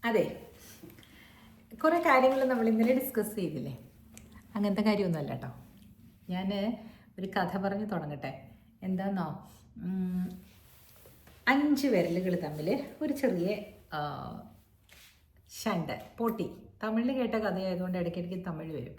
അതെ, കുറേ കാര്യങ്ങൾ നമ്മൾ ഇന്നലെ ഡിസ്കസ് ചെയ്തില്ലേ? അങ്ങനത്തെ കാര്യമൊന്നുമല്ല കേട്ടോ. ഞാൻ ഒരു കഥ പറഞ്ഞ് തുടങ്ങട്ടെ. എന്താന്നോ, 5 വിരലുകൾ തമ്മിൽ ഒരു ചെറിയ ഷണ്ട് പോട്ടി. തമിഴിൽ കേട്ട കഥയായതുകൊണ്ട് ഇടയ്ക്കിടയ്ക്ക് തമിഴ് വരും.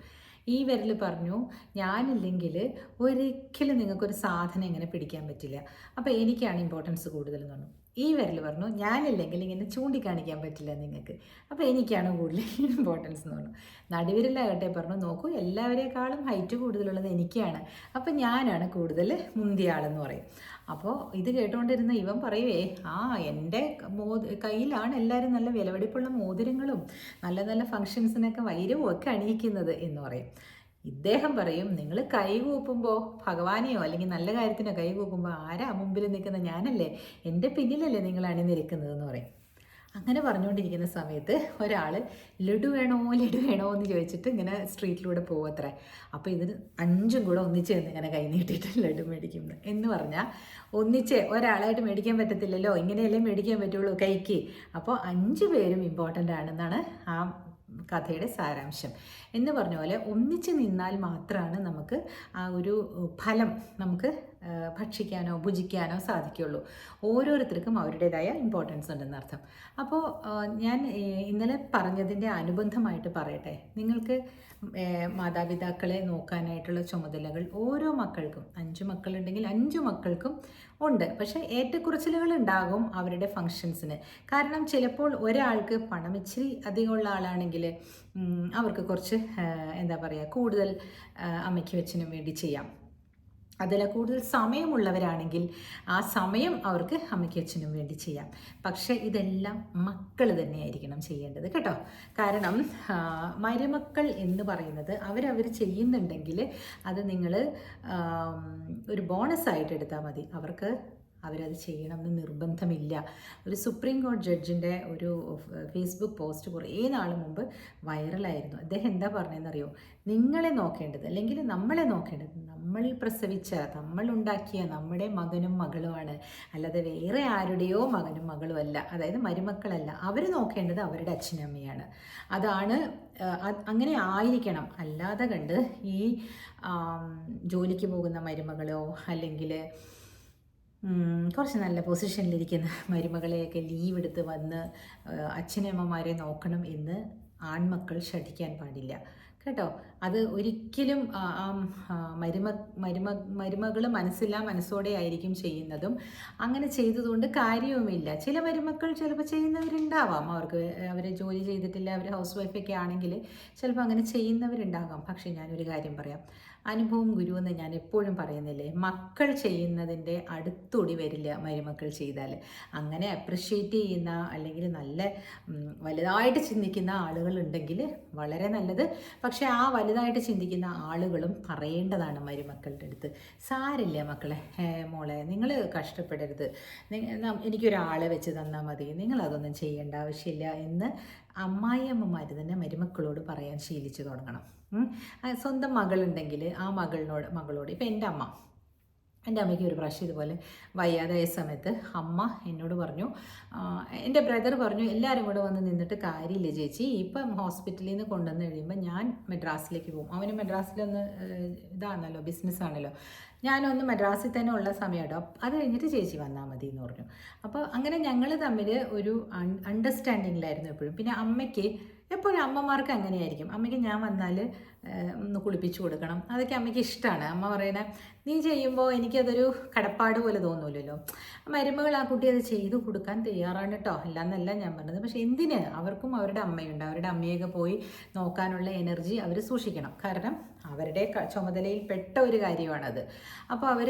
ഈ വിരൽ പറഞ്ഞു, ഞാനില്ലെങ്കിൽ ഒരിക്കലും നിങ്ങൾക്കൊരു സാധനം ഇങ്ങനെ പിടിക്കാൻ പറ്റില്ല, അപ്പോൾ എനിക്കാണ് ഇമ്പോർട്ടൻസ് കൂടുതലെന്ന് പറഞ്ഞു. ഈ വിരൽ പറഞ്ഞു, ഞാനില്ലെങ്കിൽ ഇങ്ങനെ ചൂണ്ടിക്കാണിക്കാൻ പറ്റില്ല നിങ്ങൾക്ക്, അപ്പോൾ എനിക്കാണ് കൂടുതൽ ഇമ്പോർട്ടൻസ് എന്ന് പറഞ്ഞു. നടുവിരലാകട്ടെ പറഞ്ഞു, നോക്കൂ എല്ലാവരേക്കാളും ഹൈറ്റ് കൂടുതലുള്ളത് എനിക്കാണ്, അപ്പോൾ ഞാനാണ് കൂടുതൽ മുന്തിയ ആളെന്ന് പറയും. അപ്പോൾ ഇത് കേട്ടുകൊണ്ടിരുന്ന ഇവൻ പറയുവേ, എൻ്റെ കയ്യിലാണ് എല്ലാവരും നല്ല വിലപിടിപ്പുള്ള മോതിരങ്ങളും നല്ല നല്ല ഫങ്ഷൻസിനൊക്കെ വൈരവും ഒക്കെ അണിയിക്കുന്നത് എന്ന് പറയും. ഇദ്ദേഹം പറയും, നിങ്ങൾ കൈ കൂപ്പുമ്പോൾ ഭഗവാനെയോ അല്ലെങ്കിൽ നല്ല കാര്യത്തിനോ കൈ കൂപ്പുമ്പോൾ ആരാ മുമ്പിൽ നിൽക്കുന്ന? ഞാനല്ലേ, എൻ്റെ പിന്നിലല്ലേ നിങ്ങൾ അണിനിരക്കുന്നതെന്ന് പറയും. അങ്ങനെ പറഞ്ഞുകൊണ്ടിരിക്കുന്ന സമയത്ത് ഒരാൾ ലഡു വേണോ എന്ന് ചോദിച്ചിട്ട് ഇങ്ങനെ സ്ട്രീറ്റിലൂടെ പോവത്രേ. അപ്പോൾ ഇതിന് 5ഉം കൂടെ ഒന്നിച്ച് ഇങ്ങനെ കൈ നീട്ടിയിട്ട് ലഡു മേടിക്കുന്നു എന്ന് പറഞ്ഞാൽ, ഒന്നിച്ച് ഒരാളായിട്ട് മേടിക്കാൻ പറ്റത്തില്ലല്ലോ, ഇങ്ങനെയല്ലേ മേടിക്കാൻ പറ്റുള്ളൂ കൈക്ക്. അപ്പോൾ 5 പേരും ഇമ്പോർട്ടൻ്റ് ആണെന്നാണ് ആ കഥയുടെ സാരാംശം. എന്ന് പറഞ്ഞ പോലെ ഒന്നിച്ച് നിന്നാൽ മാത്രമാണ് നമുക്ക് ആ ഒരു ഫലം നമുക്ക് ഭക്ഷിക്കാനോ ഭുജിക്കാനോ സാധിക്കുള്ളൂ. ഓരോരുത്തർക്കും അവരുടേതായ ഇമ്പോർട്ടൻസ് ഉണ്ടെന്നർത്ഥം. അപ്പോൾ ഞാൻ ഇന്നലെ പറഞ്ഞതിൻ്റെ അനുബന്ധമായിട്ട് പറയട്ടെ. നിങ്ങൾക്ക് മാതാപിതാക്കളെ നോക്കാനായിട്ടുള്ള ചുമതലകൾ ഓരോ മക്കൾക്കും, 5 മക്കളുണ്ടെങ്കിൽ 5 മക്കൾക്കും ഉണ്ട്. പക്ഷേ ഏറ്റക്കുറച്ചിലുകൾ ഉണ്ടാകും അവരുടെ ഫങ്ഷൻസിന്. കാരണം ചിലപ്പോൾ ഒരാൾക്ക് പണം ഇച്ചിരി അധികമുള്ള ആളാണെങ്കിൽ അവർക്ക് കുറച്ച് എന്താ പറയുക, കൂടുതൽ അമ്മയ്ക്കും അച്ഛനും വേണ്ടി ചെയ്യാം. അതിൽ കൂടുതൽ സമയമുള്ളവരാണെങ്കിൽ ആ സമയം അവർക്ക് അമ്മയ്ക്കും അച്ഛനും വേണ്ടി ചെയ്യാം. പക്ഷേ ഇതെല്ലാം മക്കൾ തന്നെയായിരിക്കണം ചെയ്യേണ്ടത് കേട്ടോ. കാരണം മരുമക്കൾ എന്ന് പറയുന്നത് അവരവർ ചെയ്യുന്നുണ്ടെങ്കിൽ അത് നിങ്ങൾ ഒരു ബോണസായിട്ട് എടുത്താൽ മതി. അവരത് ചെയ്യണമെന്ന് നിർബന്ധമില്ല. ഒരു സുപ്രീം കോടതി ജഡ്ജിൻ്റെ ഒരു ഫേസ്ബുക്ക് പോസ്റ്റ് കുറേ നാൾ മുമ്പ് വൈറലായിരുന്നു. അദ്ദേഹം എന്താ പറഞ്ഞതെന്നറിയോ? നിങ്ങളെ നോക്കേണ്ടത്, അല്ലെങ്കിൽ നമ്മളെ നോക്കേണ്ടത്, നമ്മൾ പ്രസവിച്ച, നമ്മൾ ഉണ്ടാക്കിയ നമ്മുടെ മകനും മകളുമാണ്, അല്ലാതെ വേറെ ആരുടെയോ മകനും മകളും അല്ല, അതായത് മരുമക്കളല്ല. അവർ നോക്കേണ്ടത് അവരുടെ അച്ഛനമ്മയാണ്. അതാണ്, അങ്ങനെ ആയിരിക്കണം. അല്ലാതെ കണ്ട് ഈ ജോലിക്ക് പോകുന്ന മരുമകളോ അല്ലെങ്കിൽ കുറച്ച് നല്ല പൊസിഷനിലിരിക്കുന്ന മരുമകളെയൊക്കെ ലീവ് എടുത്ത് വന്ന് അച്ഛനമ്മമാരെ നോക്കണം എന്ന് ആൺമക്കൾ ശഠിക്കാൻ പാടില്ല കേട്ടോ. അത് ഒരിക്കലും മരുമകൾ മനസ്സോടെ ആയിരിക്കും ചെയ്യുന്നതും. അങ്ങനെ ചെയ്തതുകൊണ്ട് കാര്യവുമില്ല. ചില മരുമക്കൾ ചിലപ്പോൾ ചെയ്യുന്നവരുണ്ടാവാം, അവർ ജോലി ചെയ്തിട്ടില്ല, അവർ ഹൗസ് വൈഫൊക്കെ ആണെങ്കിൽ ചിലപ്പോൾ അങ്ങനെ ചെയ്യുന്നവരുണ്ടാകാം. പക്ഷേ ഞാനൊരു കാര്യം പറയാം, അനുഭവം ഗുരു എന്ന് ഞാൻ എപ്പോഴും പറയുന്നില്ലേ, മക്കൾ ചെയ്യുന്നതിൻ്റെ അടുത്തൊടി വരില്ല മരുമക്കൾ ചെയ്താൽ. അങ്ങനെ അപ്രിഷ്യേറ്റ് ചെയ്യുന്ന അല്ലെങ്കിൽ നല്ല വലുതായിട്ട് ചിന്തിക്കുന്ന ആളുകളുണ്ടെങ്കിൽ വളരെ നല്ലത്. പക്ഷേ ആ വലുതായിട്ട് ചിന്തിക്കുന്ന ആളുകളും പറയേണ്ടതാണ് മരുമക്കളുടെ അടുത്ത്, സാരില്ല മക്കളെ, മോളെ നിങ്ങൾ കഷ്ടപ്പെടരുത്, എനിക്കൊരാളെ വെച്ച് തന്നാൽ മതി, നിങ്ങളതൊന്നും ചെയ്യേണ്ട ആവശ്യമില്ല എന്ന് അമ്മായിയമ്മമാർ തന്നെ മരുമക്കളോട് പറയാൻ ശീലിച്ചു തുടങ്ങണം. സ്വന്തം മകളുണ്ടെങ്കിൽ ആ മകളോട് ഇപ്പം എൻ്റെ അമ്മയ്ക്ക് ഒരു പ്രാവശ്യം ഇതുപോലെ വയ്യാതായ സമയത്ത് അമ്മ എന്നോട് പറഞ്ഞു, എൻ്റെ ബ്രദർ പറഞ്ഞു, എല്ലാവരും കൂടെ വന്ന് നിന്നിട്ട് കാര്യമില്ല ചേച്ചി, ഇപ്പം ഹോസ്പിറ്റലിൽ നിന്ന് കൊണ്ടുവന്ന് കഴിയുമ്പോൾ ഞാൻ മദ്രാസിലേക്ക് പോകും. അവന് മദ്രാസിലൊന്ന് ഇതാണല്ലോ, ബിസിനസ്സാണല്ലോ, ഞാനൊന്ന് മദ്രാസിൽ തന്നെ ഉള്ള സമയം കേട്ടോ, അത് കഴിഞ്ഞിട്ട് ചേച്ചി വന്നാൽ മതി എന്ന് പറഞ്ഞു. അപ്പോൾ അങ്ങനെ ഞങ്ങൾ തമ്മിൽ ഒരു അണ്ടർസ്റ്റാൻഡിങ്ങിലായിരുന്നു എപ്പോഴും. പിന്നെ അമ്മയ്ക്ക് എപ്പോഴും അമ്മമാർക്ക് അങ്ങനെയായിരിക്കും. അമ്മയ്ക്ക് ഞാൻ വന്നാൽ ഒന്ന് കുളിപ്പിച്ചു കൊടുക്കണം, അതൊക്കെ അമ്മയ്ക്ക് ഇഷ്ടമാണ്. അമ്മ പറയണേ, നീ ചെയ്യുമ്പോൾ എനിക്കതൊരു കടപ്പാട് പോലെ തോന്നൂലല്ലോ. മരുമകൾ ആ കുട്ടി അത് ചെയ്തു കൊടുക്കാൻ തയ്യാറാണ് കേട്ടോ, അല്ലാന്നല്ല ഞാൻ പറഞ്ഞത്. പക്ഷെ എന്തിന്? അവർക്കും അവരുടെ അമ്മയുണ്ട്, അവരുടെ അമ്മയൊക്കെ പോയി നോക്കാനുള്ള എനർജി അവർ സൂക്ഷിക്കണം. കാരണം അവരുടെ ചുമതലയിൽ പെട്ട ഒരു കാര്യമാണത്. അപ്പോൾ അവർ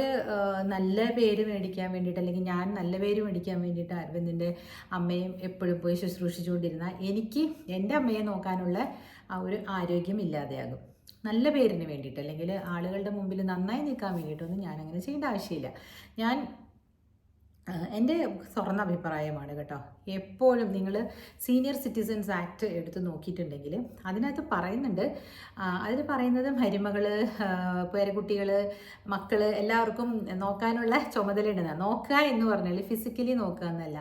നല്ല പേര് മേടിക്കാൻ വേണ്ടിയിട്ട്, അല്ലെങ്കിൽ ഞാൻ നല്ല പേര് മേടിക്കാൻ വേണ്ടിയിട്ട് അരവിന്ദിൻ്റെ അമ്മയും എപ്പോഴും പോയി ശുശ്രൂഷിച്ചുകൊണ്ടിരുന്നാൽ എനിക്ക് എൻ്റെ അമ്മയെ നോക്കാനുള്ള ആ ഒരു ആരോഗ്യം ഇല്ലാതെയാകും. നല്ല പേരിന് വേണ്ടിയിട്ട്, അല്ലെങ്കിൽ ആളുകളുടെ മുമ്പിൽ നന്നായി നിൽക്കാൻ വേണ്ടിയിട്ടൊന്നും ഞാനങ്ങനെ ചെയ്യേണ്ട ആവശ്യമില്ല. ഞാൻ എൻ്റെ തുറന്ന അഭിപ്രായമാണ് കേട്ടോ. എപ്പോഴും നിങ്ങൾ സീനിയർ സിറ്റിസൺസ് ആക്ട് എടുത്ത് നോക്കിയിട്ടുണ്ടെങ്കിൽ അതിനകത്ത് പറയുന്നുണ്ട്, അതിൽ പറയുന്നത് മരുമകൾ, പേരക്കുട്ടികൾ, മക്കൾ എല്ലാവർക്കും നോക്കാനുള്ള ചുമതലയുണ്ടെന്ന്. നോക്കുക എന്ന് പറഞ്ഞാൽ ഫിസിക്കലി നോക്കുക എന്നല്ല,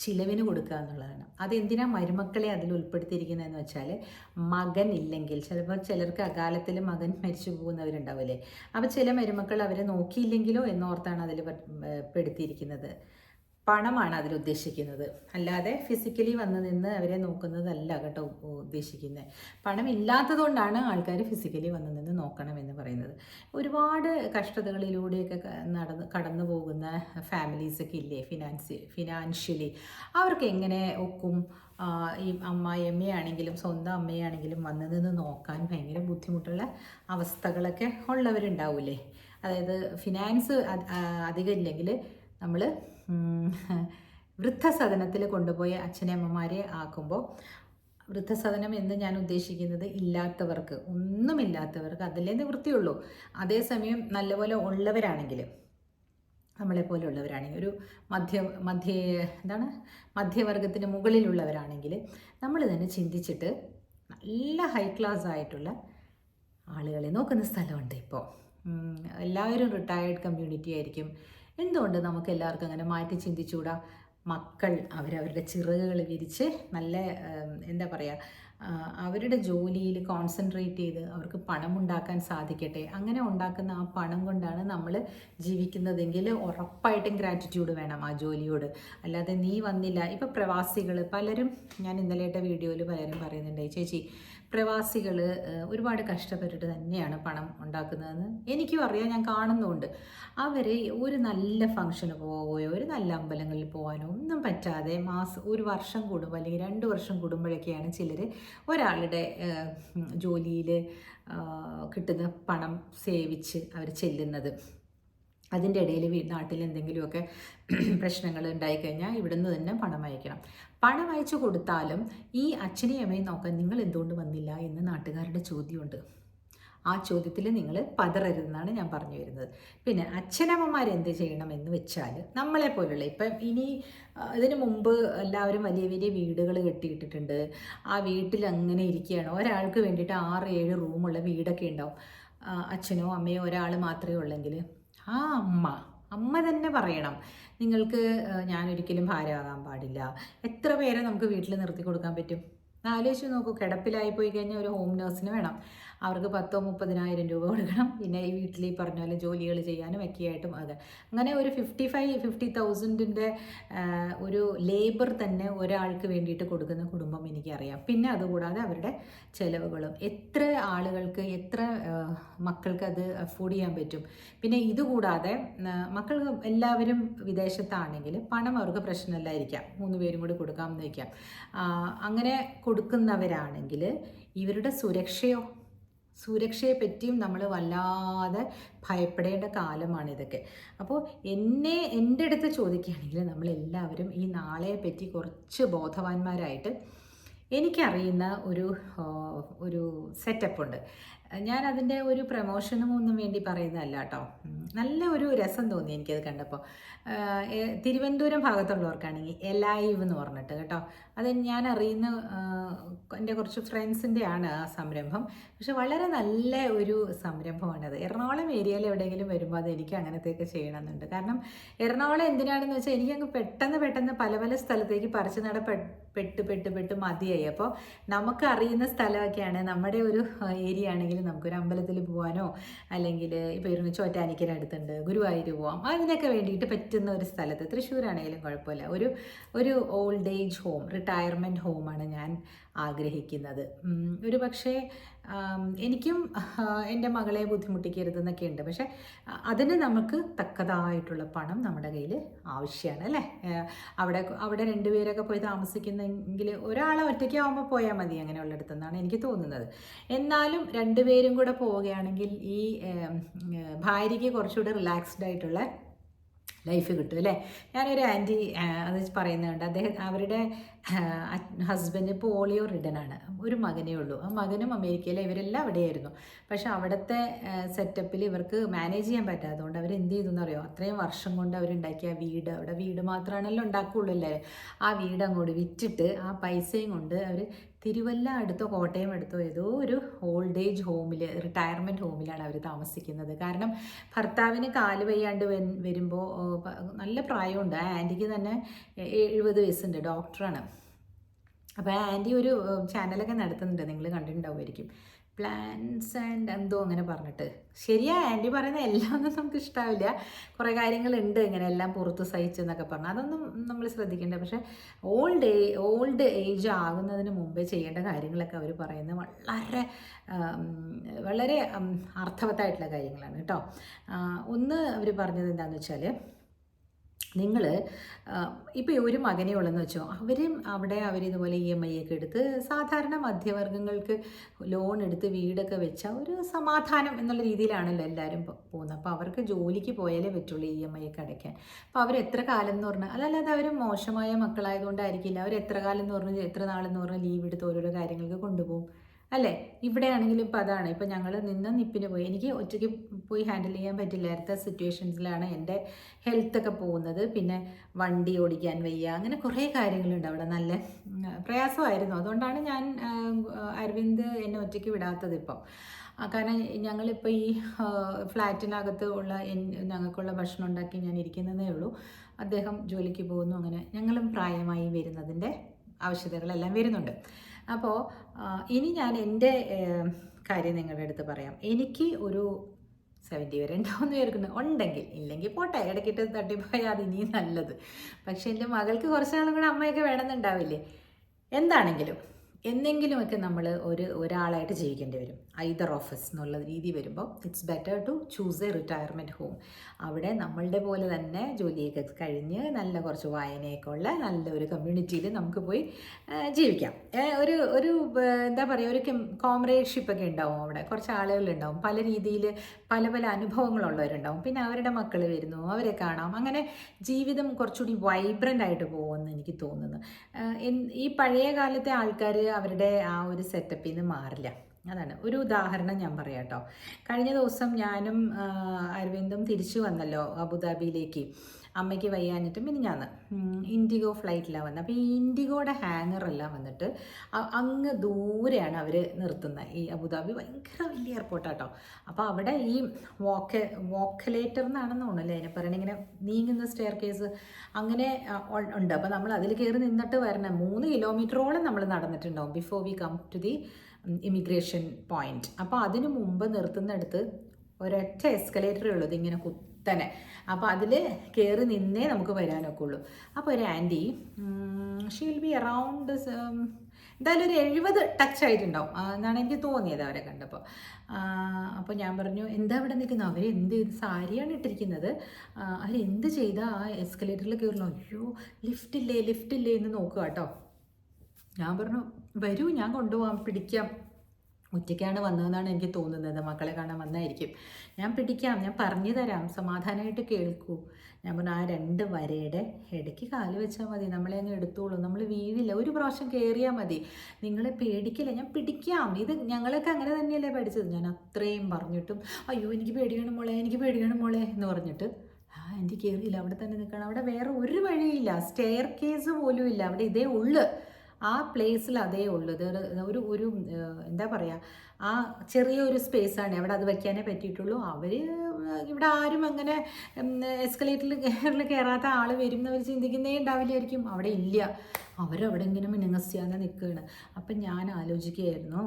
ചിലവിന് കൊടുക്കുക എന്നുള്ളതാണ്. അതെന്തിനാ മരുമക്കളെ അതിൽ ഉൾപ്പെടുത്തിയിരിക്കുന്നതെന്ന് വെച്ചാൽ, മകൻ ഇല്ലെങ്കിൽ ചിലപ്പോൾ ചിലർക്ക് അകാലത്തിൽ മകൻ മരിച്ചു പോകുന്നവരുണ്ടാവില്ലേ, അപ്പോൾ ചില മരുമക്കൾ അവരെ നോക്കിയില്ലെങ്കിലോ എന്നോർത്താണ് അതിൽ പെടുത്തിയിരിക്കുന്നത്. പണമാണ് അതിൽ ഉദ്ദേശിക്കുന്നത്, അല്ലാതെ ഫിസിക്കലി വന്ന് നിന്ന് അവരെ നോക്കുന്നതല്ല കേട്ടോ ഉദ്ദേശിക്കുന്നത്. പണം ഇല്ലാത്തതുകൊണ്ടാണ് ആൾക്കാർ ഫിസിക്കലി വന്ന് നിന്ന് നോക്കണമെന്ന് പറയുന്നത്. ഒരുപാട് കഷ്ടതകളിലൂടെയൊക്കെ കടന്നു പോകുന്ന ഫാമിലീസൊക്കെ ഇല്ലേ, ഫിനാൻഷ്യലി അവർക്ക് എങ്ങനെ ഒക്കും? ഈ അമ്മയാണെങ്കിലും സ്വന്തം അമ്മയാണെങ്കിലും വന്ന് നിന്ന് നോക്കാൻ ഭയങ്കര ബുദ്ധിമുട്ടുള്ള അവസ്ഥകളൊക്കെ ഉള്ളവരുണ്ടാവില്ലേ. അതായത് ഫിനാൻസ് അധികം ഇല്ലെങ്കിൽ നമ്മൾ വൃദ്ധസദനത്തിൽ കൊണ്ടുപോയി അച്ഛനമ്മമാരെ ആക്കുമ്പോൾ, വൃദ്ധസദനം എന്ന് ഞാൻ ഉദ്ദേശിക്കുന്നത് ഇല്ലാത്തവർക്ക്, ഒന്നുമില്ലാത്തവർക്ക് അതിലേ നിവൃത്തിയുള്ളൂ. അതേസമയം നല്ലപോലെ ഉള്ളവരാണെങ്കിൽ, നമ്മളെപ്പോലെ ഉള്ളവരാണെങ്കിൽ, ഒരു മധ്യവർഗത്തിന് മുകളിലുള്ളവരാണെങ്കിൽ നമ്മൾ തന്നെ ചിന്തിച്ചിട്ട് നല്ല ഹൈ ക്ലാസ് ആയിട്ടുള്ള ആളുകളെ നോക്കുന്ന സ്ഥലമുണ്ട് ഇപ്പോൾ. എല്ലാവരും റിട്ടയേർഡ് കമ്മ്യൂണിറ്റി ആയിരിക്കും. എന്തുകൊണ്ട് നമുക്ക് എല്ലാവർക്കും അങ്ങനെ മാറ്റി ചിന്തിച്ചുകൂടാ? മക്കൾ അവരവരുടെ ചിറകുകൾ വിരിച്ച് നല്ല എന്താ പറയുക, അവരുടെ ജോലിയിൽ കോൺസെൻട്രേറ്റ് ചെയ്ത് അവർക്ക് പണമുണ്ടാക്കാൻ സാധിക്കട്ടെ. അങ്ങനെ ഉണ്ടാക്കുന്ന ആ പണം കൊണ്ടാണ് നമ്മൾ ജീവിക്കുന്നതെങ്കിൽ ഉറപ്പായിട്ടും ഗ്രാറ്റിറ്റ്യൂഡ് വേണം ആ ജോലിയോട്. അല്ലാതെ നീ വന്നില്ല. ഇപ്പോൾ പ്രവാസികൾ പലരും, ഞാൻ ഇന്നലെയുടെ വീഡിയോയിൽ പലരും പറയുന്നുണ്ട്, ചേച്ചി പ്രവാസികൾ ഒരുപാട് കഷ്ടപ്പെട്ടിട്ട് തന്നെയാണ് പണം ഉണ്ടാക്കുന്നതെന്ന് എനിക്കും അറിയാം, ഞാൻ കാണുന്നുമുണ്ട്. അവർ ഒരു നല്ല ഫംഗ്ഷന് പോവുകയോ ഒരു നല്ല അമ്പലങ്ങളിൽ പോകാനോ ഒന്നും പറ്റാതെ ഒരു വർഷം കൂടുമ്പോൾ അല്ലെങ്കിൽ 2 വർഷം കൂടുമ്പോഴൊക്കെയാണ് ചിലർ ഒരാളുടെ ജോലിയിൽ കിട്ടുന്ന പണം സേവിച്ച് അവർ ചെല്ലുന്നത്. അതിൻ്റെ ഇടയിൽ നാട്ടിൽ എന്തെങ്കിലുമൊക്കെ പ്രശ്നങ്ങൾ ഉണ്ടായിക്കഴിഞ്ഞാൽ ഇവിടുന്ന് തന്നെ പണം അയക്കണം. പണം അയച്ചു കൊടുത്താലും ഈ അച്ഛനെയും അമ്മയും നോക്കാൻ നിങ്ങൾ എന്തുകൊണ്ട് വന്നില്ല എന്ന് നാട്ടുകാരുടെ ചോദ്യമുണ്ട്. ആ ചോദ്യത്തിൽ നിങ്ങൾ പതറരുതെന്നാണ് ഞാൻ പറഞ്ഞു വരുന്നത്. പിന്നെ അച്ഛനമ്മമാരെന്ത് ചെയ്യണമെന്ന് വെച്ചാൽ, നമ്മളെപ്പോലുള്ള ഇപ്പം ഇതിനു മുമ്പ് എല്ലാവരും വലിയ വലിയ വീടുകൾ കെട്ടിയിട്ടിട്ടുണ്ട്. ആ വീട്ടിൽ അങ്ങനെ ഇരിക്കുകയാണ്. ഒരാൾക്ക് വേണ്ടിയിട്ട് 6-7 റൂമുള്ള വീടൊക്കെ ഉണ്ടാവും. അച്ഛനോ അമ്മയോ ഒരാൾ മാത്രമേ ഉള്ളെങ്കിൽ ആ അമ്മ തന്നെ പറയണം, നിങ്ങൾക്ക് ഞാനൊരിക്കലും ഭാരമാകാൻ പാടില്ല. എത്ര പേരെ നമുക്ക് വീട്ടിൽ നിർത്തി കൊടുക്കാൻ പറ്റും? ആലോചിച്ച് നോക്കൂ. കിടപ്പിലായി പോയി കഴിഞ്ഞാൽ ഒരു ഹോം നേഴ്സിന് വേണം. അവർക്ക് 10,000-30,000 രൂപ കൊടുക്കണം. പിന്നെ ഈ വീട്ടിൽ ഈ പറഞ്ഞ പോലെ ജോലികൾ ചെയ്യാനും ഒക്കെയായിട്ടും അങ്ങനെ ഒരു 50,000-50,000 ഒരു ലേബർ തന്നെ ഒരാൾക്ക് വേണ്ടിയിട്ട് കൊടുക്കുന്ന കുടുംബം എനിക്കറിയാം. പിന്നെ അതുകൂടാതെ അവരുടെ ചിലവുകളും, എത്ര ആളുകൾക്ക് എത്ര മക്കൾക്ക് അത് അഫോർഡ് ചെയ്യാൻ പറ്റും. പിന്നെ ഇതുകൂടാതെ മക്കൾ എല്ലാവരും വിദേശത്താണെങ്കിൽ പണം അവർക്ക് പ്രശ്നമല്ലായിരിക്കാം, 3 പേരും കൂടി കൊടുക്കാമെന്ന് വയ്ക്കാം. അങ്ങനെ കൊടുക്കുന്നവരാണെങ്കിൽ ഇവരുടെ സുരക്ഷയെ പറ്റിയും നമ്മൾ വല്ലാതെ ഭയപ്പെടേണ്ട കാലമാണിതൊക്കെ. അപ്പോൾ എൻ്റെ അടുത്ത് ചോദിക്കുകയാണെങ്കിൽ നമ്മളെല്ലാവരും ഈ നാളെയെ പറ്റി കുറച്ച് ബോധവാന്മാരായിട്ട്, എനിക്കറിയുന്ന ഒരു സെറ്റപ്പുണ്ട്. ഞാൻ അതിൻ്റെ ഒരു പ്രമോഷനും ഒന്നും വേണ്ടി പറയുന്നതല്ല കേട്ടോ. നല്ല ഒരു രസം തോന്നി എനിക്കത് കണ്ടപ്പോൾ. തിരുവനന്തപുരം ഭാഗത്തുള്ളവർക്കാണെങ്കിൽ എലൈവ് എന്ന് പറഞ്ഞിട്ട് കേട്ടോ, അത് ഞാൻ അറിയുന്ന എൻ്റെ കുറച്ച് ഫ്രണ്ട്സിൻ്റെയാണ് ആ സംരംഭം. പക്ഷെ വളരെ നല്ല ഒരു സംരംഭമാണത്. എറണാകുളം ഏരിയയിൽ എവിടെയെങ്കിലും വരുമ്പോൾ അത് എനിക്ക് അങ്ങനത്തെയൊക്കെ ചെയ്യണമെന്നുണ്ട്. കാരണം എറണാകുളം എന്തിനാണെന്ന് വെച്ചാൽ എനിക്കങ്ങ് പെട്ടെന്ന് പല സ്ഥലത്തേക്ക് പറിച്ചു പെട്ട് മതിയായി. അപ്പോൾ നമുക്ക് അറിയുന്ന സ്ഥലമൊക്കെയാണ്, നമ്മുടെ ഒരു ഏരിയ ആണെങ്കിൽ നമുക്കൊരു അമ്പലത്തിൽ പോകാനോ അല്ലെങ്കിൽ ഇപ്പോൾ ഇരുന്ന് ചോറ്റാനിക്കൽ അടുത്തുണ്ട്, ഗുരുവായൂർ പോകാം, അതിനൊക്കെ വേണ്ടിയിട്ട് പറ്റുന്ന ഒരു സ്ഥലത്ത്, തൃശ്ശൂരാണെങ്കിലും കുഴപ്പമില്ല, ഒരു ഓൾഡ് ഏജ് ഹോം, റിട്ടയർമെൻറ്റ് ഹോമാണ് ഞാൻ ആഗ്രഹിക്കുന്നത്. ഒരു പക്ഷേ എനിക്കും എൻ്റെ മകളെ ബുദ്ധിമുട്ടിക്കരുതെന്നൊക്കെ ഉണ്ട്. പക്ഷേ അതിന് നമുക്ക് തക്കതായിട്ടുള്ള പണം നമ്മുടെ കയ്യിൽ ആവശ്യമാണ് അല്ലേ. അവിടെ 2 പേരൊക്കെ പോയി താമസിക്കുന്നെങ്കിൽ ഒരാളെ ഒറ്റയ്ക്കാവുമ്പോൾ പോയാൽ മതി അങ്ങനെയുള്ളിടത്തെന്നാണ് എനിക്ക് തോന്നുന്നത്. എന്നാലും 2 പേരും കൂടെ പോവുകയാണെങ്കിൽ ഈ ഭാര്യയ്ക്ക് കുറച്ചുകൂടെ റിലാക്സ്ഡ് ആയിട്ടുള്ള ലൈഫ് കിട്ടും അല്ലേ. ഞാനൊരു ആൻറ്റി അത് പറയുന്നുണ്ട്, അവരുടെ ഹസ്ബൻഡ് പോളിയോ റിഡനാണ്, ഒരു മകനേ ഉള്ളൂ. ആ മകനും അമേരിക്കയിലെ, ഇവരെല്ലാം അവിടെയായിരുന്നു. പക്ഷെ അവിടുത്തെ സെറ്റപ്പിൽ ഇവർക്ക് മാനേജ് ചെയ്യാൻ പറ്റാത്തതുകൊണ്ട് അവർ എന്ത് ചെയ്തു എന്നറിയോ, അത്രയും വർഷം കൊണ്ട് അവരുണ്ടാക്കിയ വീട്, അവിടെ വീട് മാത്രമാണല്ലോ ഉണ്ടാക്കുകയുള്ളൂ അല്ലേ, ആ വീട് അങ്ങോട്ട് വിറ്റിട്ട് ആ പൈസയും കൊണ്ട് അവർ തിരുവല്ല അടുത്തോ കോട്ടയം അടുത്തോ ഏതോ ഒരു ഓൾഡ് ഏജ് ഹോമിൽ, റിട്ടയർമെൻറ്റ് ഹോമിലാണ് അവർ താമസിക്കുന്നത്. കാരണം ഭർത്താവിന് കാല് വയ്യാണ്ട് വരുമ്പോൾ നല്ല പ്രായമുണ്ട്. ആ ആൻറ്റിക്ക് തന്നെ 70 വയസ്സുണ്ട്, ഡോക്ടറാണ്. അപ്പോൾ ആ ആൻറ്റി ഒരു ചാനലൊക്കെ നടത്തുന്നുണ്ട്, നിങ്ങൾ കണ്ടിട്ടുണ്ടാവുമായിരിക്കും, പ്ലാൻസ് ആൻഡ് എന്തോ അങ്ങനെ പറഞ്ഞിട്ട്. ശരിയാ, ആൻറ്റി പറയുന്ന എല്ലാം ഒന്നും നമുക്ക് ഇഷ്ടാവില്ല, കുറേ കാര്യങ്ങളുണ്ട് ഇങ്ങനെ എല്ലാം പുറത്ത് സഹിച്ചെന്നൊക്കെ പറഞ്ഞു, അതൊന്നും നമ്മൾ ശ്രദ്ധിക്കേണ്ട. പക്ഷേ ഓൾഡ് ഏജ് ആകുന്നതിന് മുമ്പേ ചെയ്യേണ്ട കാര്യങ്ങളൊക്കെ അവർ പറയുന്നത് വളരെ വളരെ അർത്ഥവത്തായിട്ടുള്ള കാര്യങ്ങളാണ് കേട്ടോ. ഒന്ന് അവർ പറഞ്ഞത് എന്താണെന്ന് വെച്ചാൽ, നിങ്ങൾ ഇപ്പോൾ ഒരു മകനേ ഉള്ളെന്ന് വെച്ചോ, അവരിതുപോലെ EMI ഒക്കെ എടുത്ത് സാധാരണ മധ്യവർഗങ്ങൾക്ക് ലോൺ എടുത്ത് വീടൊക്കെ വെച്ചാൽ ഒരു സമാധാനം എന്നുള്ള രീതിയിലാണല്ലോ എല്ലാവരും പോകുന്നത്. അപ്പോൾ അവർക്ക് ജോലിക്ക് പോയാലേ പറ്റുള്ളൂ EMI ഒക്കെ അടയ്ക്കാൻ. അപ്പോൾ അവർ എത്ര കാലം എന്ന് പറഞ്ഞാൽ, അതല്ലാതെ അവർ മോശമായ മക്കളായതുകൊണ്ടായിരിക്കില്ല, അവർ എത്ര കാലം എന്ന് പറഞ്ഞാൽ എത്ര നാളെന്ന് പറഞ്ഞാൽ ലീവ് എടുത്ത് ഓരോരോ കാര്യങ്ങൾക്ക് കൊണ്ടുപോകും അല്ലേ. ഇവിടെ ആണെങ്കിലും ഇപ്പോൾ അതാണ്, ഇപ്പോൾ ഞങ്ങൾ നിപ്പിന് പോയി, എനിക്ക് ഒറ്റയ്ക്ക് പോയി ഹാൻഡിൽ ചെയ്യാൻ പറ്റില്ലാത്ത സിറ്റുവേഷൻസിലാണ് എൻ്റെ ഹെൽത്തൊക്കെ പോകുന്നത്. പിന്നെ വണ്ടി ഓടിക്കാൻ വയ്യ, അങ്ങനെ കുറേ കാര്യങ്ങളുണ്ട് അവിടെ, നല്ല പ്രയാസമായിരുന്നു. അതുകൊണ്ടാണ് ഞാൻ അരവിന്ദ് എന്നെ ഒറ്റയ്ക്ക് വിടാത്തത് ഇപ്പം. കാരണം ഞങ്ങളിപ്പോൾ ഈ ഫ്ലാറ്റിനകത്ത് ഞങ്ങൾക്കുള്ള ഭക്ഷണം ഉണ്ടാക്കി ഞാൻ ഇരിക്കുന്നതേ ഉള്ളൂ, അദ്ദേഹം ജോലിക്ക് പോകുന്നു. അങ്ങനെ ഞങ്ങളും പ്രായമായി വരുന്നതിൻ്റെ ആവശ്യകതകളെല്ലാം വരുന്നുണ്ട്. അപ്പോൾ ഇനി ഞാൻ എൻ്റെ കാര്യം നിങ്ങളുടെ അടുത്ത് പറയാം. എനിക്ക് ഒരു 70 വരെ ഉണ്ടാവുമെന്ന് വിചാരിക്കുന്നു, ഉണ്ടെങ്കിൽ, ഇല്ലെങ്കിൽ പോട്ടെ, ഇടയ്ക്കിട്ട് തട്ടിപ്പോയാൽ അത് ഇനിയും നല്ലത്. പക്ഷേ എൻ്റെ മകൾക്ക് കുറച്ച് നാളും കൂടെ അമ്മയൊക്കെ വേണമെന്നുണ്ടാവില്ലേ. എന്താണെങ്കിലും എന്തെങ്കിലുമൊക്കെ നമ്മൾ ഒരാളായിട്ട് ജീവിക്കേണ്ടി വരും, ഐദർ ഓഫീസ് എന്നുള്ള രീതി വരുമ്പോൾ it's better to choose a retirement home. അവിടെ നമ്മളുടെ പോലെ തന്നെ ജോലിയൊക്കെ കഴിഞ്ഞ് നല്ല കുറച്ച് വായനയൊക്കെ ഉള്ള നല്ലൊരു കമ്മ്യൂണിറ്റിയിൽ നമുക്ക് പോയി ജീവിക്കാം. ഒരു എന്താ പറയുക, ഒരു കോമ്രേഡ്ഷിപ്പൊക്കെ ഉണ്ടാവും അവിടെ, കുറച്ച് ആളുകളുണ്ടാവും, പല രീതിയിൽ പല അനുഭവങ്ങളുള്ളവരുണ്ടാവും. പിന്നെ അവരുടെ മക്കൾ വരുന്നു, അവരെ കാണാം, അങ്ങനെ ജീവിതം കുറച്ചുകൂടി വൈബ്രൻ്റ് ആയിട്ട് പോകുമെന്ന് എനിക്ക് തോന്നുന്നു. ഈ പഴയ കാലത്തെ ആൾക്കാർ അവരുടെ ആ ഒരു സെറ്റപ്പിൽ നിന്ന് മാറില്ല. അതാണ് ഒരു ഉദാഹരണം ഞാൻ പറയാം കേട്ടോ. കഴിഞ്ഞ ദിവസം ഞാനും അരവിന്ദും തിരിച്ചു വന്നല്ലോ അബുദാബിയിലേക്ക്, അമ്മയ്ക്ക് വയ്യാഞ്ഞിട്ട് മിനിഞ്ഞാന്ന് ഇൻഡിഗോ ഫ്ലൈറ്റിലാണ് വന്നത്. അപ്പോൾ ഈ ഇൻഡിഗോയുടെ ഹാങ്ങറെല്ലാം വന്നിട്ട് അങ്ങ് ദൂരെയാണ് അവർ നിർത്തുന്നത്. ഈ അബുദാബി ഭയങ്കര വലിയ എയർപോർട്ടാട്ടോ. അപ്പോൾ അവിടെ ഈ വോക്കലേറ്റർ എന്നാണെന്ന് തോന്നുന്നല്ലേ അതിനെ പറയണേ, ഇങ്ങനെ നീങ്ങുന്ന സ്റ്റെയർ കേസ് അങ്ങനെ ഉണ്ട്. അപ്പോൾ നമ്മൾ അതിൽ കയറി നിന്നിട്ട് വരണം, 3 കിലോമീറ്ററോളം നമ്മൾ നടന്നിട്ടുണ്ടാവും before we come to the immigration point. അപ്പോൾ അതിന് മുമ്പ് നിർത്തുന്നിടത്ത് ഒരൊറ്റ എസ്കലേറ്ററേ ഉള്ളൂ, ഇതിങ്ങനെ കുത്തനെ. അപ്പോൾ അതിൽ കയറി നിന്നേ നമുക്ക് വരാനൊക്കെ ഉള്ളൂ. അപ്പോൾ ഒരു aunty, she will be around എന്തായാലും ഒരു 70 ടച്ച് ആയിട്ടുണ്ടാവും എന്നാണ് എനിക്ക് തോന്നിയത് അവരെ കണ്ടപ്പോൾ. അപ്പോൾ ഞാൻ പറഞ്ഞു, എന്താ ഇവിടെ നിൽക്കുന്നത്, അവരെന്ത് സാരിയാണ് ഇട്ടിരിക്കുന്നത്, അവരെന്ത് ചെയ്താൽ ആ എസ്കലേറ്ററിൽ കയറുന്നു, അയ്യോ ലിഫ്റ്റില്ലേ എന്ന് നോക്കുക കേട്ടോ. ഞാൻ പറഞ്ഞു, വരൂ ഞാൻ കൊണ്ടുപോകാം, പിടിക്കാം. ഒറ്റയ്ക്കാണ് വന്നതെന്നാണ് എനിക്ക് തോന്നുന്നത്, മക്കളെ കാണാൻ വന്നായിരിക്കും. ഞാൻ പിടിക്കാം, ഞാൻ പറഞ്ഞു തരാം, സമാധാനമായിട്ട് കേൾക്കൂ. ഞാൻ പറഞ്ഞു, ആ 2 വരയുടെ ഇടയ്ക്ക് കാല് വെച്ചാൽ മതി, നമ്മളെ അങ്ങ് എടുത്തോളൂ, നമ്മൾ വീഴില്ല, ഒരു പ്രാവശ്യം കയറിയാൽ മതി, നിങ്ങളെ പേടിക്കില്ല, ഞാൻ പിടിക്കാം. ഇത് ഞങ്ങളൊക്കെ അങ്ങനെ തന്നെയല്ലേ പഠിച്ചത്. ഞാൻ അത്രയും പറഞ്ഞിട്ടും, അയ്യോ എനിക്ക് പേടിയാണ് മോളെ എന്ന് പറഞ്ഞിട്ട് എനിക്ക് കയറിയില്ല, അവിടെ തന്നെ നിൽക്കണം. അവിടെ വേറെ ഒരു വഴിയില്ല, സ്റ്റെയർ കേസ് പോലും ഇല്ല, അവിടെ ഇതേ ഉള്ളു, ആ പ്ലേസിൽ അതേ ഉള്ളൂ. ഇത് ഒരു എന്താ പറയുക, ആ ചെറിയൊരു സ്പേസാണ് അവിടെ, അത് വയ്ക്കാനേ പറ്റിയിട്ടുള്ളൂ. അവർ ഇവിടെ ആരും അങ്ങനെ എസ്കലേറ്ററിൽ കയറാത്ത ആൾ വരുന്നവർ ചിന്തിക്കുന്നേ ഉണ്ടാവില്ലായിരിക്കും, അവിടെ ഇല്ല, അവരവിടെ ഇങ്ങനെ മിനുങ്ങസ്യാന്ന് നിൽക്കുകയാണ്. അപ്പം ഞാൻ ആലോചിക്കുകയായിരുന്നു,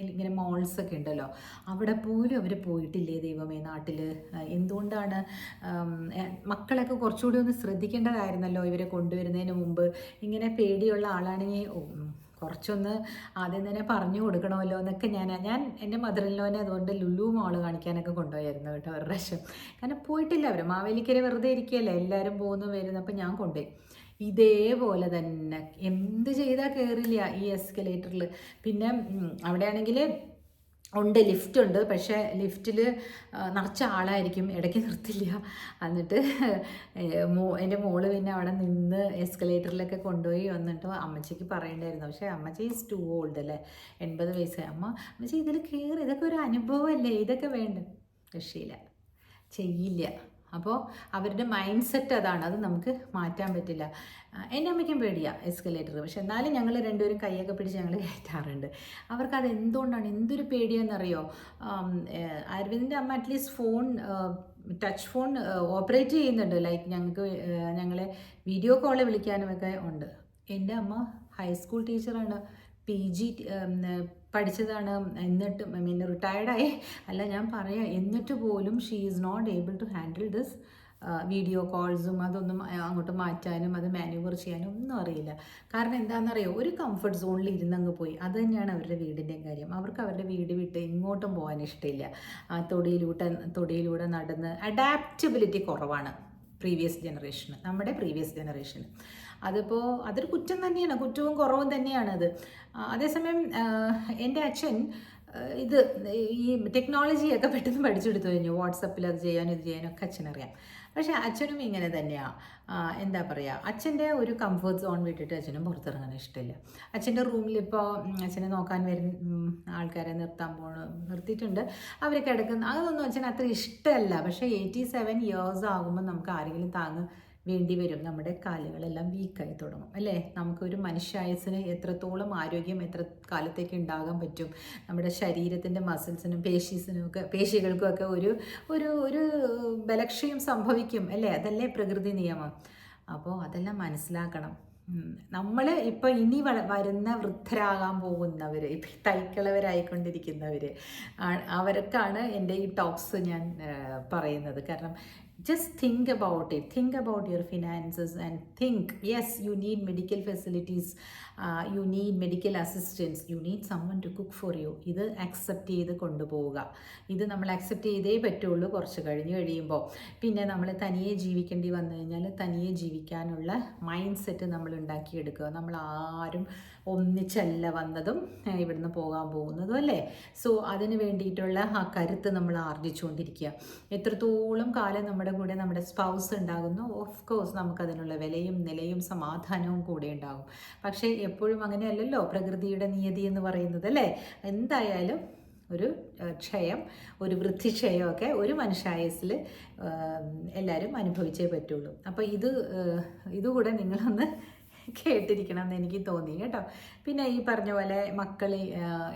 ഇങ്ങനെ മോൾസൊക്കെ ഉണ്ടല്ലോ, അവിടെ പോലും അവർ പോയിട്ടില്ലേ ദൈവമേ നാട്ടിൽ. എന്തുകൊണ്ടാണ്? മക്കളൊക്കെ കുറച്ചുകൂടി ഒന്ന് ശ്രദ്ധിക്കേണ്ടതായിരുന്നല്ലോ ഇവരെ കൊണ്ടുവരുന്നതിന് മുമ്പ്. ഇങ്ങനെ പേടിയുള്ള ആളാണെങ്കിൽ കുറച്ചൊന്ന് ആദ്യം തന്നെ പറഞ്ഞു കൊടുക്കണമല്ലോ എന്നൊക്കെ ഞാൻ എൻ്റെ മദറിൻലോനെ അതുകൊണ്ട് ലുലു മോള് കാണിക്കാനൊക്കെ കൊണ്ടുപോയായിരുന്നു കേട്ടോ ഒരു പ്രാവശ്യം. കാരണം പോയിട്ടില്ല അവർ, മാവേലിക്കര വെറുതെ ഇരിക്കുകയല്ലേ, എല്ലാവരും പോകുന്നു വരുന്നു. അപ്പം ഞാൻ കൊണ്ടുപോയി. ഇതേപോലെ തന്നെ എന്ത് ചെയ്താൽ കയറില്ല ഈ എസ്കലേറ്ററിൽ. പിന്നെ അവിടെയാണെങ്കിൽ ഉണ്ട്, ലിഫ്റ്റ് ഉണ്ട്. പക്ഷേ ലിഫ്റ്റിൽ നിറച്ച ആളായിരിക്കും, ഇടയ്ക്ക് നിർത്തില്ല. എന്നിട്ട് എൻ്റെ മോള് പിന്നെ അവിടെ നിന്ന് എസ്കലേറ്ററിലൊക്കെ കൊണ്ടുപോയി വന്നിട്ട് അമ്മച്ചിക്ക് പറയണ്ടായിരുന്നു. പക്ഷേ അമ്മച്ചി ഈസ് ടു ഓൾഡ് അല്ലേ, 80 വയസ്സായി. അമ്മച്ചി ഇതിൽ കയറി, ഇതൊക്കെ ഒരു അനുഭവമല്ലേ, ഇതൊക്കെ വേണ്ട. രക്ഷയില്ല, ചെയ്യില്ല. അപ്പോൾ അവരുടെ മൈൻഡ് സെറ്റ് അതാണ്, അത് നമുക്ക് മാറ്റാൻ പറ്റില്ല. എൻ്റെ അമ്മയ്ക്കും പേടിയാണ് എസ്കലേറ്റർ, പക്ഷെ എന്നാലും ഞങ്ങൾ രണ്ടുപേരും കൈയൊക്കെ പിടിച്ച് ഞങ്ങൾ കയറ്റാറുണ്ട്. അവർക്കത് എന്തുകൊണ്ടാണ്, എന്തൊരു പേടിയാണെന്നറിയോ? അരവിന്ദിൻ്റെ അമ്മ at least phone, touch phone operate ചെയ്യുന്നുണ്ട്, ലൈക്ക് ഞങ്ങളെ വീഡിയോ കോള് വിളിക്കാനുമൊക്കെ ഉണ്ട്. എൻ്റെ അമ്മ ഹൈസ്കൂൾ ടീച്ചറാണ്, PG പഠിച്ചതാണ്. എന്നിട്ട് റിട്ടയർഡായി അല്ല, ഞാൻ പറയാം, എന്നിട്ട് പോലും she is not able to handle this video കോൾസും അതൊന്നും അങ്ങോട്ട് മാറ്റാനും അത് മാനുവർ ചെയ്യാനും ഒന്നും അറിയില്ല. കാരണം എന്താണെന്നറിയോ, ഒരു കംഫർട്ട് സോണിൽ ഇരുന്നങ്ങ് പോയി. അത് തന്നെയാണ് അവരുടെ വീടിൻ്റെയും കാര്യം. അവർക്ക് അവരുടെ വീട് വിട്ട് എങ്ങോട്ടും പോകാൻ ഇഷ്ടമില്ല. തൊടിയിലൂടെ നടന്ന് അഡാപ്റ്റബിലിറ്റി കുറവാണ് നമ്മുടെ പ്രീവിയസ് ജനറേഷന്. അതൊരു കുറ്റം തന്നെയാണ്, കുറ്റവും കുറവും തന്നെയാണത്. അതേസമയം എൻ്റെ അച്ഛൻ ഈ ടെക്നോളജിയൊക്കെ പെട്ടെന്ന് പഠിച്ചെടുത്തു കഴിഞ്ഞു. വാട്സപ്പിൽ അത് ചെയ്യാനും ഇത് ചെയ്യാനും ഒക്കെ അച്ഛനറിയാം. പക്ഷേ അച്ഛനും ഇങ്ങനെ തന്നെയാണ്. എന്താ പറയുക, അച്ഛൻ്റെ ഒരു കംഫർട്ട് സോൺ വിട്ടിട്ട് അച്ഛനും പുറത്തിറങ്ങാൻ ഇഷ്ടമില്ല. അച്ഛൻ്റെ റൂമിലിപ്പോൾ അച്ഛനെ നോക്കാൻ ആൾക്കാരെ നിർത്തിയിട്ടുണ്ട്. അവർ കിടക്കുന്ന അതൊന്നും അച്ഛന് അത്ര ഇഷ്ടമല്ല. പക്ഷേ 87 ഇയേഴ്സ് ആകുമ്പോൾ നമുക്ക് ആരെങ്കിലും വേണ്ടി വരും. നമ്മുടെ കാലുകളെല്ലാം വീക്കായി തുടങ്ങും അല്ലേ. നമുക്കൊരു മനുഷ്യായുസ്സിന് എത്രത്തോളം ആരോഗ്യം എത്ര കാലത്തേക്ക് ഉണ്ടാകാൻ പറ്റും, നമ്മുടെ ശരീരത്തിൻ്റെ മസിൽസിനും പേശികൾക്കും ഒക്കെ ഒരു ബലക്ഷയം സംഭവിക്കും അല്ലേ. അതല്ലേ പ്രകൃതി നിയമം. അപ്പോൾ അതെല്ലാം മനസ്സിലാക്കണം. നമ്മൾ ഇപ്പോൾ ഇനി വരുന്ന വൃദ്ധരാകാൻ പോകുന്നവർ, ഇപ്പം തൈക്കളവരായിക്കൊണ്ടിരിക്കുന്നവർ, അവർക്കാണ് എൻ്റെ ഈ ടോക്സ് ഞാൻ പറയുന്നത്. കാരണം just think about it, think about your finances and think, yes, you need medical facilities, you need medical assistance, you need someone to cook for you. ഇത് അക്സെപ്റ്റ് ചെയ്ത് കൊണ്ടുപോവുക. ഇത് നമ്മൾ അക്സെപ്റ്റ് ചെയ്തേ പറ്റുള്ളൂ. കുറച്ച് കഴിയുമ്പോൾ പിന്നെ നമ്മൾ തനിയെ ജീവിക്കേണ്ടി വന്നു കഴിഞ്ഞാൽ തനിയെ ജീവിക്കാനുള്ള മൈൻഡ് സെറ്റ് നമ്മൾ ഉണ്ടാക്കിയെടുക്കുക. നമ്മൾ ആരും ഒന്നിച്ചല്ല വന്നതും ഇവിടുന്ന് പോകാൻ പോകുന്നതും അല്ലേ. സോ അതിന് വേണ്ടിയിട്ടുള്ള ആ കരുത്ത് നമ്മൾ ആർജിച്ചുകൊണ്ടിരിക്കുക. എത്രത്തോളം കാലം നമ്മുടെ കൂടെ നമ്മുടെ സ്പൗസ് ഉണ്ടാകുന്നു, ഓഫ് കോഴ്സ് നമുക്കതിനുള്ള വിലയും നിലയും സമാധാനവും കൂടെ ഉണ്ടാകും. പക്ഷേ എപ്പോഴും അങ്ങനെയല്ലല്ലോ പ്രകൃതിയുടെ നിയതി എന്ന് പറയുന്നത് അല്ലേ. എന്തായാലും ഒരു ക്ഷയം, ഒരു വൃദ്ധിക്ഷയമൊക്കെ ഒരു മനുഷ്യായുസ്സിൽ എല്ലാവരും അനുഭവിച്ചേ പറ്റുള്ളൂ. അപ്പോൾ ഇതുകൂടെ നിങ്ങളൊന്ന് കേട്ടിരിക്കണം എന്ന് എനിക്ക് തോന്നി കേട്ടോ. പിന്നെ ഈ പറഞ്ഞ പോലെ മക്കൾ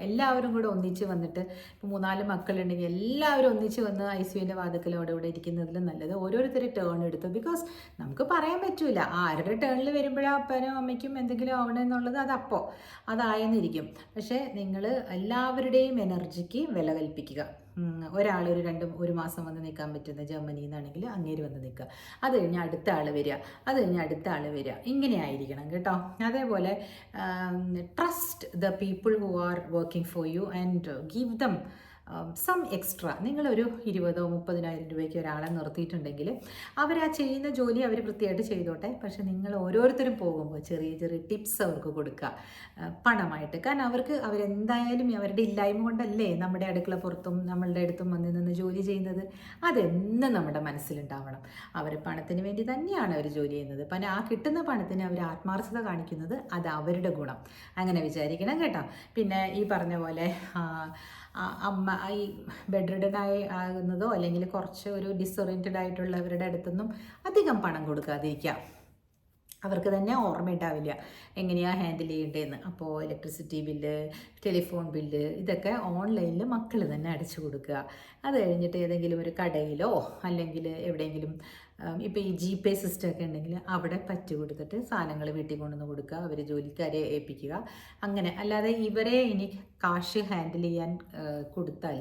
എല്ലാവരും കൂടെ ഒന്നിച്ച് വന്നിട്ട്, ഇപ്പോൾ 3-4 മക്കളുണ്ടെങ്കിൽ എല്ലാവരും ഒന്നിച്ച് വന്ന് ICUവിൻ്റെ വാതിക്കൽ അവിടെ ഇരിക്കുന്നതിലും നല്ലത് ഓരോരുത്തർ ടേൺ എടുത്തു. ബിക്കോസ് നമുക്ക് പറയാൻ പറ്റില്ല ആരുടെ ടേണിൽ വരുമ്പോഴാണ് അപ്പനും അമ്മയ്ക്കും എന്തെങ്കിലും ആവണമെന്നുള്ളത്, അതായെന്നിരിക്കും. പക്ഷേ നിങ്ങൾ എല്ലാവരുടെയും എനർജിക്ക് വില കൽപ്പിക്കുക. ഒരാൾ ഒരു മാസം വന്ന് നിൽക്കാൻ പറ്റുന്ന ജർമ്മനിയിൽ നിന്നാണെങ്കിൽ അങ്ങേര് വന്ന് നിൽക്കുക, അത് കഴിഞ്ഞ് അടുത്ത ആൾ വരിക, ഇങ്ങനെ ആയിരിക്കണം കേട്ടോ. അതേപോലെ trust the people who are working for you and give them some extra. നിങ്ങളൊരു 20,000-30,000 രൂപയ്ക്ക് ഒരാളെ നിർത്തിയിട്ടുണ്ടെങ്കിൽ അവരാ ചെയ്യുന്ന ജോലി അവർ വൃത്തിയായിട്ട് ചെയ്തോട്ടെ. പക്ഷെ നിങ്ങൾ ഓരോരുത്തരും പോകുമ്പോൾ ചെറിയ ചെറിയ ടിപ്സ് അവർക്ക് കൊടുക്കുക പണമായിട്ട്. കാരണം അവരെന്തായാലും അവരുടെ ഇല്ലായ്മ കൊണ്ടല്ലേ നമ്മുടെ അടുക്കള പുറത്തും നമ്മളുടെ അടുത്തും വന്ന് നിന്ന് ജോലി ചെയ്യുന്നത്. അതെന്നും നമ്മുടെ മനസ്സിലുണ്ടാവണം. അവർ പണത്തിന് വേണ്ടി തന്നെയാണ് അവർ ജോലി ചെയ്യുന്നത്. പിന്നെ ആ കിട്ടുന്ന പണത്തിന് അവർ ആത്മാർത്ഥത കാണിക്കുന്നത് അത് അവരുടെ ഗുണം. അങ്ങനെ വിചാരിക്കണം കേട്ടോ. പിന്നെ ഈ പറഞ്ഞ പോലെ അമ്മ ഈ ആകുന്നതോ അല്ലെങ്കിൽ കുറച്ച് ഒരു ഡിസോറിയൻറ്റഡ് ആയിട്ടുള്ളവരുടെ അടുത്തൊന്നും അധികം പണം കൊടുക്കാതിരിക്കുക. അവർക്ക് തന്നെ ഓർമ്മയുണ്ടാവില്ല എങ്ങനെയാണ് ഹാൻഡിൽ ചെയ്യേണ്ടതെന്ന്. അപ്പോൾ ഇലക്ട്രിസിറ്റി ബില്ല്, ടെലിഫോൺ ബില്ല് ഇതൊക്കെ ഓൺലൈനിൽ മക്കൾ തന്നെ അടച്ചു കൊടുക്കുക. അത് കഴിഞ്ഞിട്ട് ഏതെങ്കിലും ഒരു കടയിലോ അല്ലെങ്കിൽ എവിടെയെങ്കിലും ഇപ്പോൾ ഈ GPay സിസ്റ്റം ഒക്കെ ഉണ്ടെങ്കിൽ അവിടെ പറ്റ് കൊടുത്തിട്ട് സാധനങ്ങൾ വീട്ടിൽ കൊണ്ടുവന്ന് കൊടുക്കുക, അവർ ജോലിക്കാരെ ഏൽപ്പിക്കുക. അങ്ങനെ അല്ലാതെ ഇവരെ ഇനി കാശ് ഹാൻഡിൽ ചെയ്യാൻ കൊടുത്താൽ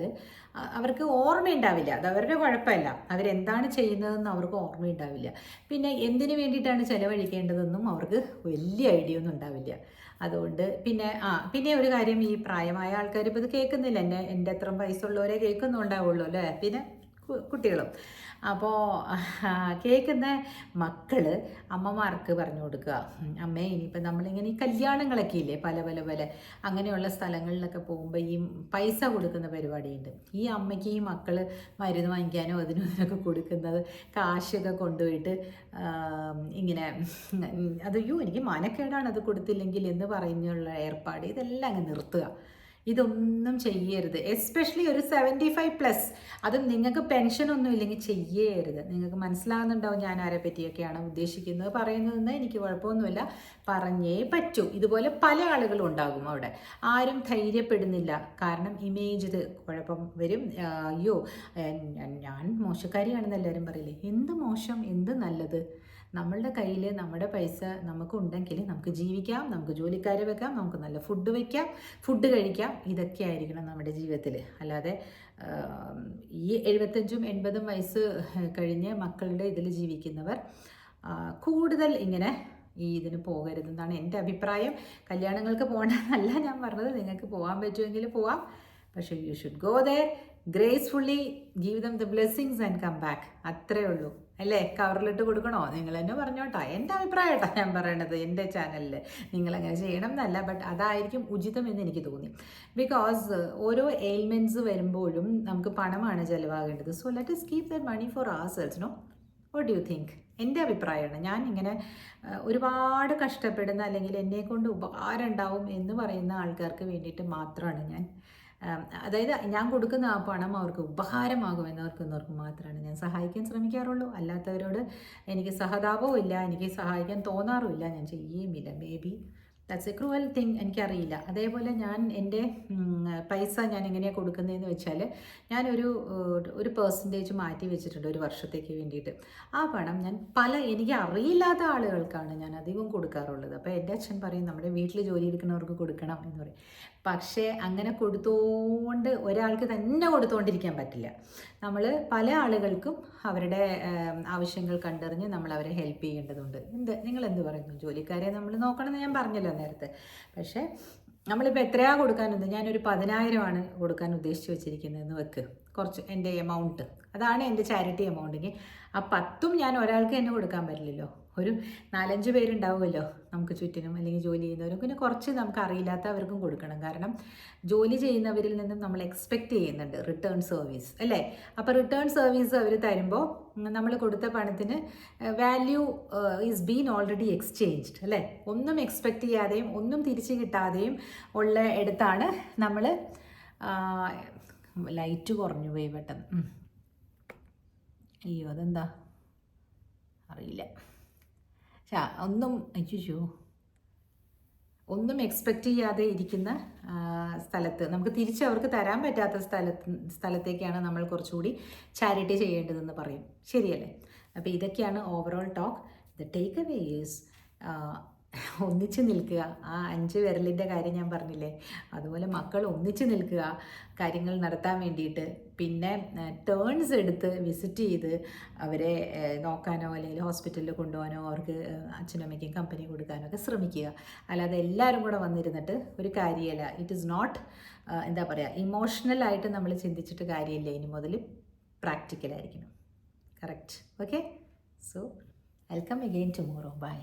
അവർക്ക് ഓർമ്മയുണ്ടാവില്ല. അത് അവരുടെ കുഴപ്പമല്ല, അവരെന്താണ് ചെയ്യുന്നതെന്ന് അവർക്ക് ഓർമ്മയുണ്ടാവില്ല. പിന്നെ എന്തിനു വേണ്ടിയിട്ടാണ് ചിലവഴിക്കേണ്ടതെന്നും അവർക്ക് വലിയ ഐഡിയ ഒന്നും ഉണ്ടാവില്ല. അതുകൊണ്ട് പിന്നെ ഒരു കാര്യം, ഈ പ്രായമായ ആൾക്കാർ ഇപ്പോൾ ഇത് കേൾക്കുന്നില്ല, എൻ്റെ അത്ര വയസ്സുള്ളവരെ കേൾക്കുന്നുണ്ടാവുള്ളൂ അല്ലേ, പിന്നെ കുട്ടികളും. അപ്പോൾ കേൾക്കുന്ന മക്കൾ അമ്മമാർക്ക് പറഞ്ഞു കൊടുക്കുക, അമ്മേ ഇനിയിപ്പോൾ നമ്മളിങ്ങനെ ഈ കല്യാണങ്ങളൊക്കെ ഇല്ലേ പല പല പല അങ്ങനെയുള്ള സ്ഥലങ്ങളിലൊക്കെ പോകുമ്പോൾ ഈ പൈസ കൊടുക്കുന്ന പരിപാടിയുണ്ട്. ഈ അമ്മയ്ക്ക് ഈ മക്കൾ മരുന്ന് വാങ്ങിക്കാനോ അതിനും ഇതിനൊക്കെ കൊടുക്കുന്നത് കാശൊക്കെ കൊണ്ടുപോയിട്ട് ഇങ്ങനെ അയ്യോ എനിക്ക് മനക്കേടാണ് അത് കൊടുത്തില്ലെങ്കിൽ എന്ന് പറഞ്ഞുള്ള ഏർപ്പാട് ഇതെല്ലാം അങ്ങ് നിർത്തുക. ഇതൊന്നും ചെയ്യരുത്. എസ്പെഷ്യലി ഒരു 75+, അതും നിങ്ങൾക്ക് പെൻഷനൊന്നും ഇല്ലെങ്കിൽ ചെയ്യരുത്. നിങ്ങൾക്ക് മനസ്സിലാകുന്നുണ്ടാവും ഞാൻ ആരെ പറ്റിയൊക്കെയാണ് ഉദ്ദേശിക്കുന്നത് പറയുന്നതെന്ന്. എനിക്ക് കുഴപ്പമൊന്നുമില്ല, പറഞ്ഞേ പറ്റൂ. ഇതുപോലെ പല ആളുകളും ഉണ്ടാകും അവിടെ. ആരും ധൈര്യപ്പെടുന്നില്ല, കാരണം ഇമേജ് കുഴപ്പം വരും. അയ്യോ ഞാൻ മോശക്കാരിയാണെന്ന് എല്ലാവരും പറയില്ലേ. എന്ത് മോശം, എന്ത് നല്ലത്? നമ്മളുടെ കയ്യിൽ നമ്മുടെ പൈസ നമുക്കുണ്ടെങ്കിൽ നമുക്ക് ജീവിക്കാം, നമുക്ക് ജോലിക്കാരെ വെക്കാം, നമുക്ക് നല്ല ഫുഡ് വയ്ക്കാം, ഫുഡ് കഴിക്കാം. ഇതൊക്കെ ആയിരിക്കണം നമ്മുടെ ജീവിതത്തിൽ. അല്ലാതെ ഈ 75-80 വയസ്സ് കഴിഞ്ഞ് മക്കളുടെ ഇതിൽ ജീവിക്കുന്നവർ കൂടുതൽ ഇങ്ങനെ ഇതിന് പോകരുതെന്നാണ് എൻ്റെ അഭിപ്രായം. കല്യാണങ്ങൾക്ക് പോകണമെന്നല്ല ഞാൻ പറഞ്ഞത്, നിങ്ങൾക്ക് പോകാൻ പറ്റുമെങ്കിൽ പോവാം. പക്ഷേ you should go there gracefully, give them the blessings and come back. അത്രേ ഉള്ളൂ അല്ലേ? കവറിലിട്ട് കൊടുക്കണോ? നിങ്ങൾ തന്നെ പറഞ്ഞോട്ടാ, എൻ്റെ അഭിപ്രായം കേട്ടോ ഞാൻ പറയണത്. എൻ്റെ ചാനലിൽ നിങ്ങളങ്ങനെ ചെയ്യണം എന്നല്ല, ബട്ട് അതായിരിക്കും ഉചിതം എന്ന് എനിക്ക് തോന്നി. ബിക്കോസ് ഓരോ എയിൽമെൻറ്റ്സ് വരുമ്പോഴും നമുക്ക് പണമാണ് ചിലവാകേണ്ടത്. So let us keep that money for ourselves, no? What do you think? എൻ്റെ അഭിപ്രായമാണ്. ഞാൻ ഇങ്ങനെ ഒരുപാട് കഷ്ടപ്പെടുന്ന അല്ലെങ്കിൽ എന്നെക്കൊണ്ട് ഉപകാരം ഉണ്ടാവും എന്ന് പറയുന്ന ആൾക്കാർക്ക് വേണ്ടിയിട്ട് മാത്രമാണ് ഞാൻ, അതായത് ഞാൻ കൊടുക്കുന്ന ആ പണം അവർക്ക് ഉപകാരമാകുമെന്നവർക്ക് മാത്രമാണ് ഞാൻ സഹായിക്കാൻ ശ്രമിക്കാറുള്ളൂ. അല്ലാത്തവരോട് എനിക്ക് സഹതാപവും ഇല്ല, എനിക്ക് സഹായിക്കാൻ തോന്നാറുമില്ല, ഞാൻ ചെയ്യുകയുമില്ല. Maybe that's a cruel thing, എനിക്കറിയില്ല. അതേപോലെ ഞാൻ എൻ്റെ പൈസ ഞാൻ എങ്ങനെയാണ് കൊടുക്കുന്നതെന്ന് വെച്ചാൽ ഞാനൊരു പെർസെൻറ്റേജ് മാറ്റി വെച്ചിട്ടുണ്ട് ഒരു വർഷത്തേക്ക് വേണ്ടിയിട്ട്. ആ പണം ഞാൻ എനിക്ക് അറിയില്ലാത്ത ആളുകൾക്കാണ് ഞാൻ അധികം കൊടുക്കാറുള്ളത്. അപ്പോൾ എൻ്റെ അച്ഛൻ പറയും നമ്മുടെ വീട്ടിൽ ജോലി എടുക്കുന്നവർക്ക് കൊടുക്കണം എന്ന് പറയും. പക്ഷേ അങ്ങനെ ഒരാൾക്ക് തന്നെ കൊടുത്തുകൊണ്ടിരിക്കാൻ പറ്റില്ല. നമ്മൾ പല ആളുകൾക്കും അവരുടെ ആവശ്യങ്ങൾ കണ്ടറിഞ്ഞ് നമ്മൾ അവരെ ഹെൽപ്പ് ചെയ്യേണ്ടതുണ്ട്. നിങ്ങളെന്ത് പറയുന്നു? ജോലിക്കാരെ നമ്മൾ നോക്കണമെന്ന് ഞാൻ പറഞ്ഞല്ലോ നേരത്തെ. പക്ഷേ നമ്മളിപ്പോൾ എത്രയാണ് കൊടുക്കാനുണ്ട്? ഞാനൊരു 10,000 കൊടുക്കാൻ ഉദ്ദേശിച്ച് വെച്ചിരിക്കുന്നതെന്ന് വെക്ക്, കുറച്ച് എൻ്റെ എമൗണ്ട്, അതാണ് എൻ്റെ ചാരിറ്റി എമൗണ്ടെങ്കിൽ ആ 10 ഞാൻ ഒരാൾക്ക് തന്നെ കൊടുക്കാൻ പറ്റില്ലല്ലോ. ഒരു 4-5 പേരുണ്ടാവുമല്ലോ നമുക്ക് ചുറ്റിനും, അല്ലെങ്കിൽ ജോലി ചെയ്യുന്നവരും. പിന്നെ കുറച്ച് നമുക്ക് അറിയില്ലാത്തവർക്കും കൊടുക്കണം. കാരണം ജോലി ചെയ്യുന്നവരിൽ നിന്നും നമ്മൾ എക്സ്പെക്റ്റ് ചെയ്യുന്നുണ്ട് റിട്ടേൺ സർവീസ് അല്ലേ? അപ്പോൾ റിട്ടേൺ സർവീസ് അവർ തരുമ്പോൾ നമ്മൾ കൊടുത്ത പണത്തിന് value is been already exchanged അല്ലേ? ഒന്നും എക്സ്പെക്റ്റ് ചെയ്യാതെയും ഒന്നും തിരിച്ച് കിട്ടാതെയും ഉള്ള ഇടത്താണ് നമ്മൾ ലൈറ്റ് കുറഞ്ഞു പോയി പെട്ടെന്ന്. അയ്യോ അതെന്താ അറിയില്ല. ഒന്നും എക്സ്പെക്റ്റ് ചെയ്യാതെ ഇരിക്കുന്ന സ്ഥലത്ത് നമുക്ക് തിരിച്ച് അവർക്ക് തരാൻ പറ്റാത്ത സ്ഥലത്തേക്കാണ് നമ്മൾ കുറച്ചുകൂടി ചാരിറ്റി ചെയ്യേണ്ടതെന്ന് പറയും. ശരിയല്ലേ? അപ്പോൾ ഇതൊക്കെയാണ് overall talk. The take away is ഒന്നിച്ച് നിൽക്കുക. ആ 5 വിരലിൻ്റെ കാര്യം ഞാൻ പറഞ്ഞില്ലേ, അതുപോലെ മക്കൾ ഒന്നിച്ച് നിൽക്കുക കാര്യങ്ങൾ നടത്താൻ വേണ്ടിയിട്ട്. പിന്നെ ടേൺസ് എടുത്ത് വിസിറ്റ് ചെയ്ത് അവരെ നോക്കാനോ അല്ലെങ്കിൽ ഹോസ്പിറ്റലിൽ കൊണ്ടുപോകാനോ അവർക്ക് അച്ഛനും അമ്മയ്ക്കും കമ്പനി കൊടുക്കാനോ ഒക്കെ ശ്രമിക്കുക. അല്ലാതെ എല്ലാവരും കൂടെ വന്നിരുന്നിട്ട് ഒരു കാര്യമല്ല. ഇറ്റ് ഈസ് നോട്ട് എന്താ പറയുക, ഇമോഷണലായിട്ട് നമ്മൾ ചിന്തിച്ചിട്ട് കാര്യമില്ല. ഇനി മുതൽ പ്രാക്ടിക്കലായിരിക്കണം. Correct. Okay, so welcome again tomorrow. By.